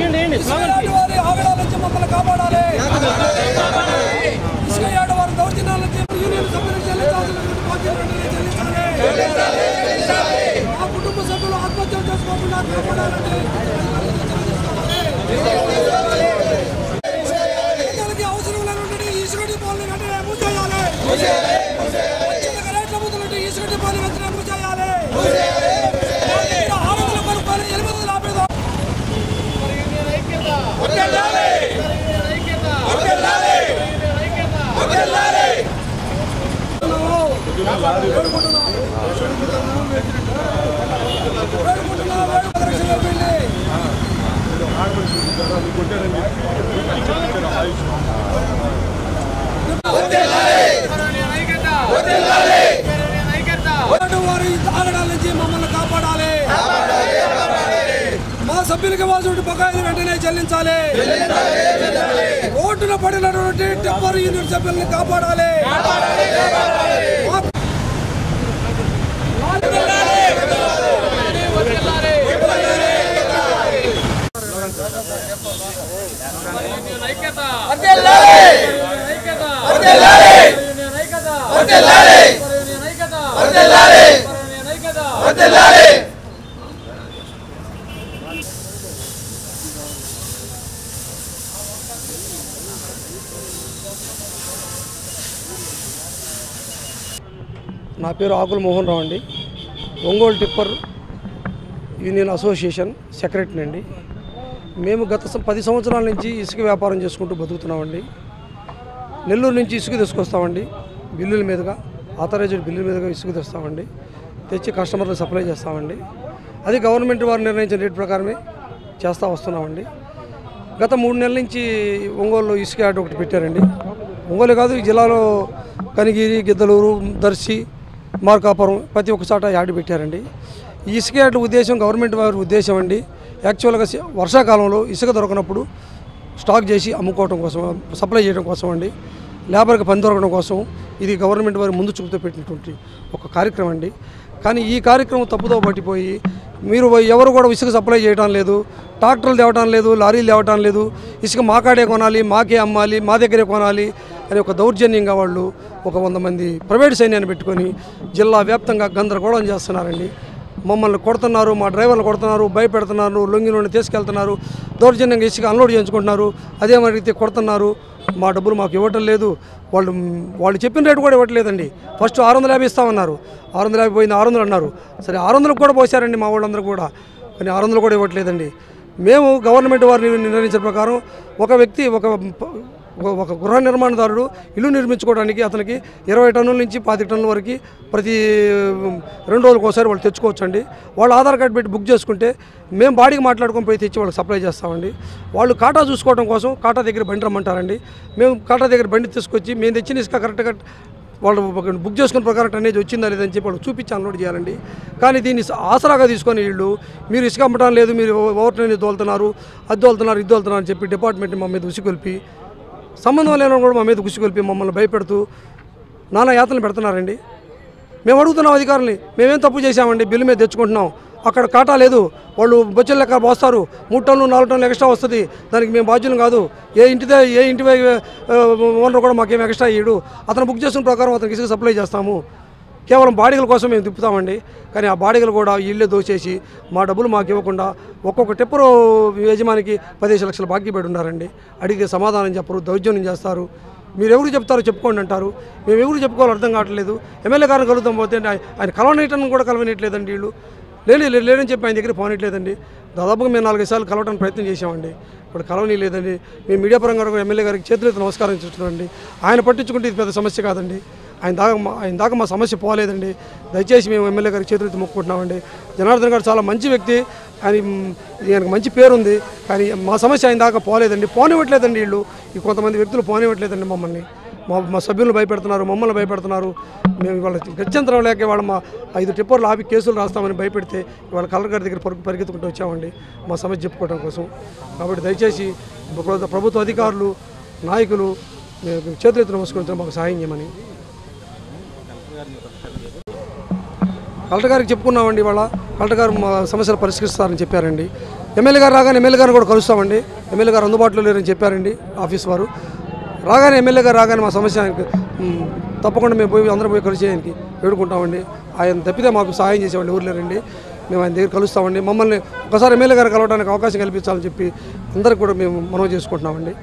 ఆగడాల నుంచి మమ్మల్ని కాపాడాలి. ఇసుక ఏడవారి దౌర్జన్యాల నుంచి యూనియన్ సభ్యులకు చెల్లించాల్సినటువంటి బాధ్యతలు చెల్లించాలి. మా కుటుంబ సభ్యులు ఆత్మహత్యలు చేసుకోకుండా కాపాడాలని అవసరం లేనుంటే ఇసుక డిపోల్ని వెంటనే మూసేయాలి. రేట్ల ముందుంటే ఇసుక డిపోల్ని వెంటనే మూసేయాలి. 600 రూపాయలు 800 ఆపేదా ఆగడాల నుంచి మమ్మల్ని కాపాడాలి. మా సభ్యులకి ఇవ్వాల్సిన బకాయిలు వెంటనే చెల్లించాలి. రోడ్డున పడినటువంటి టిప్పర్ యూనియన్ సభ్యుల్ని కాపాడాలి. నా పేరు ఆకుల మోహన్ రావు అండి. Ongole tipper union association secretary అండి. మేము గత 10 సంవత్సరాల నుంచి ఇసుక వ్యాపారం చేసుకుంటూ బతుకుతున్నామండి. నెల్లూరు నుంచి ఇసుక తీసుకొస్తామండి. బిల్లుల మీదుగా ఆథరైజ్డ్ బిల్లుల మీదుగా ఇసుక తెస్తామండి. తెచ్చి కస్టమర్లకు సప్లై చేస్తామండి. అది గవర్నమెంట్ వారు నిర్ణయించిన రేట్ ప్రకారమే చేస్తూ వస్తున్నామండి. గత 3 నెలల నుంచి ఒంగోలులో ఇసుక యార్డ్ ఒకటి పెట్టారండి. ఒంగోలు కాదు, ఈ జిల్లాలో కనిగిరి, గిద్దలూరు, దర్శి, మార్కాపురం ప్రతి ఒక్క చోట యార్డు పెట్టారండి. ఈ ఇసుక యార్డు ఉద్దేశం గవర్నమెంట్ వారి ఉద్దేశం అండి. యాక్చువల్గా వర్షాకాలంలో ఇసుక దొరకనప్పుడు స్టాక్ చేసి అమ్ముకోవడం కోసం, సప్లై చేయడం కోసం అండి. లేబర్కి పని దొరకడం కోసం ఇది గవర్నమెంట్ వారి ముందు చూపుతూ పెట్టినటువంటి ఒక కార్యక్రమం అండి. కానీ ఈ కార్యక్రమం తప్పుదో పట్టిపోయి మీరు ఎవరు కూడా ఇసుక సప్లై చేయడం లేదు, ట్రాక్టర్లు తేవటం లేదు, లారీలు తేవటం లేదు, ఇసుక మాకాడే కొనాలి, మాకే అమ్మాలి, మా దగ్గరే కొనాలి అని ఒక దౌర్జన్యంగా వాళ్ళు ఒక 100 మంది ప్రైవేట్ సైన్యాన్ని పెట్టుకొని జిల్లా వ్యాప్తంగా గందరగోళం చేస్తున్నారండి. మమ్మల్ని కొడుతున్నారు, మా డ్రైవర్లు కొడుతున్నారు, భయపెడుతున్నారు, లొంగిలోని తీసుకెళ్తున్నారు, దౌర్జన్యంగా ఇసుక అన్లోడ్ చేయించుకుంటున్నారు, అదే మరి కొడుతున్నారు. మా డబ్బులు మాకు ఇవ్వటం లేదు. వాళ్ళు చెప్పిన రేటు కూడా ఇవ్వట్లేదండి. ఫస్ట్ 650 ఇస్తామన్నారు, 650 పోయింది, 600 అన్నారు. సరే 600 కూడా పోసారండి మా వాళ్ళందరూ కూడా, కానీ 600 కూడా ఇవ్వట్లేదండి. మేము గవర్నమెంట్ వారిని నిర్ణయించిన ప్రకారం ఒక వ్యక్తి ఒక గృహ నిర్మాణదారుడు ఇల్లు నిర్మించుకోవడానికి అతనికి 20 టన్నుల నుంచి 25 టన్నుల వరకు ప్రతి 2 రోజులకు ఒకసారి వాళ్ళు తెచ్చుకోవచ్చండి. వాళ్ళు ఆధార్ కార్డు పెట్టి బుక్ చేసుకుంటే మేము బాడీకి మాట్లాడుకొని పోయి తెచ్చి వాళ్ళకి సప్లై చేస్తామండి. వాళ్ళు కాటా చూసుకోవడం కోసం కాటా దగ్గర బండి రమ్మంటారండి. మేము కాటా దగ్గర బండి తీసుకొచ్చి మేము తెచ్చిన ఇసుక కరెక్ట్గా వాళ్ళు బుక్ చేసుకున్న ప్రకారం టన్నేజ్ వచ్చిందా లేదని చెప్పి వాళ్ళు చూపించి అన్లోడ్ చేయాలండి. కానీ దీన్ని ఆసరాగా తీసుకొని వీళ్ళు మీరు ఇసుక అమ్మటం లేదు, మీరు ఓవర్ ట్రైన్ తోలుతున్నారు, అది తోలుతున్నారు, ఇది తోలుతున్నారు అని చెప్పి డిపార్ట్మెంట్ని మా మీద ఉసిగొల్పి, సంబంధం లేని కూడా మా మీద గుసిగొల్పి మమ్మల్ని భయపెడుతూ నానా యాతనలు పెడుతున్నారండి. మేము అడుగుతున్నాం అధికారులని, మేమేం తప్పు చేశామండి, బిల్లు మీద తెచ్చుకుంటున్నాం, అక్కడ కాటా లేదు, వాళ్ళు బొచ్చెల లెక్క పోస్తారు, 3 టన్నులు 4 టన్నులు ఎక్స్ట్రా వస్తుంది, దానికి మేము బాధ్యులు కాదు, ఏ ఇంటి ఓనర్ కూడా మాకేం ఎక్స్ట్రా ఇయ్యడు, అతను బుక్ చేసిన ప్రకారం అతనికి ఇసుక సప్లై చేస్తాము, కేవలం బాడీల కోసం మేము తిప్పుతామండి. కానీ ఆ బాడీలు కూడా ఇళ్ళే దోచేసి మా డబ్బులు మాకు ఇవ్వకుండా ఒక్కొక్క టిప్పరు యజమానికి 15 లక్షలు బాకీ పెట్టి ఉన్నారండి. అడిగితే సమాధానం చెప్పరు, దౌర్జన్యం చేస్తారు. మీరు ఎవరు చెప్తారో చెప్పుకోండి అంటారు. మేము ఎవరు చెప్పుకోవాలో అర్థం కావట్లేదు. ఎమ్మెల్యే గారిని కలుగుతాం పోతే ఆయన కలవనీయటం కూడా కలవనీయట్లేదండి. వీళ్ళు లేదని చెప్పి ఆయన దగ్గర పోనట్లేదండి. దాదాపుగా మేము 4-5 సార్లు కలవడానికి ప్రయత్నం చేసామండి. ఇప్పుడు కలవనీ లేదండి. మేము మీడియా పరంగా ఎమ్మెల్యే గారికి చేతులెత్తి నమస్కారం చేస్తున్నామండి. ఆయన పట్టించుకుంటే ఇది పెద్ద సమస్య కాదండి. ఆయన దాకా మా సమస్య పోలేదండి. దయచేసి మేము ఎమ్మెల్యే గారికి చేతులెత్తి మొక్కుకుంటున్నామండి. జనార్దన్ గారు చాలా మంచి వ్యక్తి, ఆయనకు మంచి పేరు ఉంది. కానీ మా సమస్య ఆయన దాకా పోలేదండి. పోనివ్వట్లేదండి వీళ్ళు, ఈ కొంతమంది వ్యక్తులు పోనివ్వట్లేదండి మమ్మల్ని. మా సభ్యులను భయపెడుతున్నారు, మమ్మల్ని భయపెడుతున్నారు. మేము ఇవాళ గత్యంతరం లేక ఇవాళ మా 5 టిప్పర్లు ఆపి కేసులు రాస్తామని భయపెడితే ఇవాళ కలెక్టర్ గారి దగ్గర పరిగెత్తుకుంటూ వచ్చామండి మా సమస్య చెప్పుకోవడం కోసం. కాబట్టి దయచేసి ప్రభుత్వ అధికారులు, నాయకులు చేతులెత్తి నమస్కరించడం మాకు సహాయం చేయమని కలెక్టర్ గారికి చెప్పుకున్నామండి. ఇవాళ కలెక్టర్ గారు మా సమస్యలు పరిష్కరిస్తారని చెప్పారండి. ఎమ్మెల్యే గారు రాగానే ఎమ్మెల్యే గారిని కూడా కలుస్తామండి. ఎమ్మెల్యే గారు అందుబాటులో లేరని చెప్పారండి ఆఫీస్ వారు. రాగానే ఎమ్మెల్యే గారు రాగానే మా సమస్య ఆయనకి తప్పకుండా మేము పోయి అందరం పోయి కలిసి ఆయనకి వేడుకుంటామండి. ఆయన తప్పితే మాకు సహాయం చేసేవాళ్ళు ఎవరు లేరండి. మేము ఆయన దగ్గర కలుస్తామండి. మమ్మల్ని ఒకసారి ఎమ్మెల్యే గారు కలవడానికి అవకాశం కల్పించాలని చెప్పి అందరికి కూడా మేము మనవి చేసుకుంటున్నామండి.